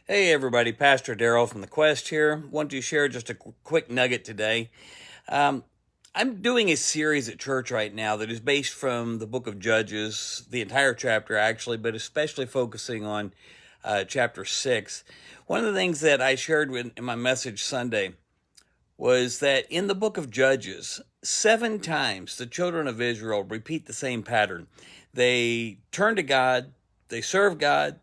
Hey everybody, Pastor Daryl from The Quest here. Want to share just a quick nugget today. Um, I'm doing a series at church right now that is based from the book of Judges, the entire chapter actually, but especially focusing on chapter 6. One of the things that I shared in my message Sunday was that in the book of Judges, 7 times the children of Israel repeat the same pattern. They turn to God, they serve God.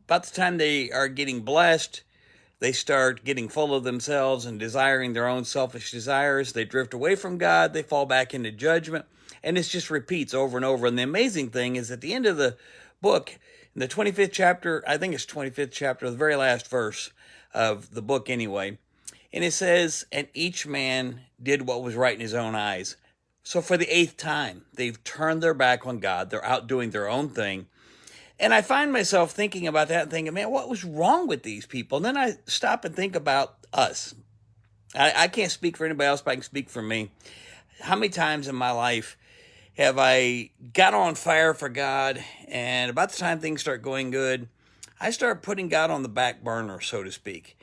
About the time they are getting blessed, they start getting full of themselves and desiring their own selfish desires. They drift away from God. They fall back into judgment. And it just repeats over and over. And the amazing thing is at the end of the book, in the 25th chapter, I think it's 25th chapter, the very last verse of the book anyway, and it says, and each man did what was right in his own eyes. So for the 8th time, they've turned their back on God. They're out doing their own thing. And I find myself thinking about that and thinking, man, what was wrong with these people? And then I stop and think about us. I can't speak for anybody else, but I can speak for me. How many times in my life have I got on fire for God, and about the time things start going good, I start putting God on the back burner, so to speak.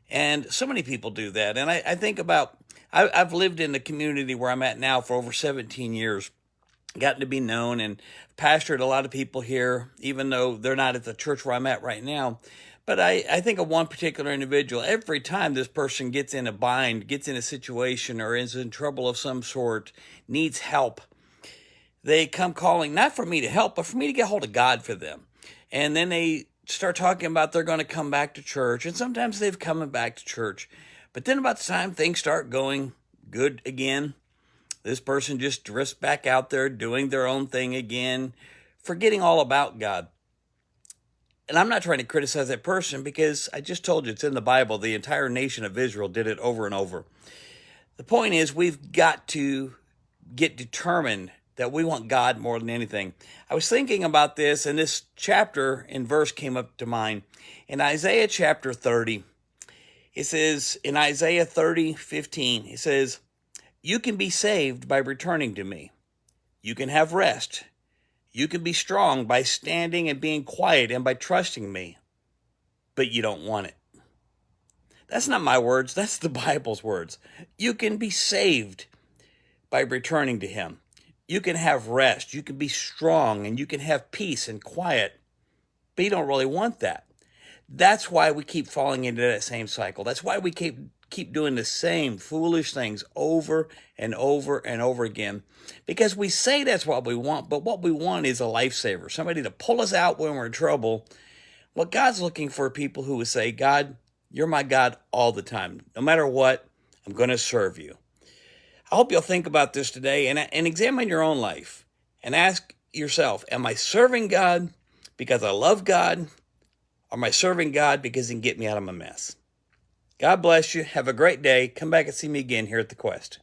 And so many people do that. And I think about, I've lived in the community where I'm at now for over 17 years. Gotten to be known and pastored a lot of people here, even though they're not at the church where I'm at right now. But I think of one particular individual. Every time this person gets in a bind, gets in a situation, or is in trouble of some sort, needs help, they come calling, not for me to help, but for me to get hold of God for them. And then they start talking about they're going to come back to church. And sometimes they've come back to church. But then about the time things start going good again, this person just drifts back out there doing their own thing again, forgetting all about God. And I'm not trying to criticize that person because I just told you it's in the Bible. The entire nation of Israel did it over and over. The point is, we've got to get determined that we want God more than anything. I was thinking about this, and this chapter and verse came up to mind. In Isaiah chapter 30, it says, in Isaiah 30:15, it says, you can be saved by returning to me. You can have rest. You can be strong by standing and being quiet and by trusting me. But you don't want it. That's not my words. That's the Bible's words. You can be saved by returning to him. You can have rest. You can be strong and you can have peace and quiet. But you don't really want that. That's why we keep falling into that same cycle. That's why we keep doing the same foolish things over and over and over again, because we say that's what we want, but what we want is a lifesaver, somebody to pull us out when we're in trouble. What God's looking for people who would say, God, you're my God all the time. No matter what, I'm going to serve you. I hope you'll think about this today and examine your own life and ask yourself, am I serving God because I love God? Or am I serving God because he can get me out of my mess? God bless you. Have a great day. Come back and see me again here at The Quest.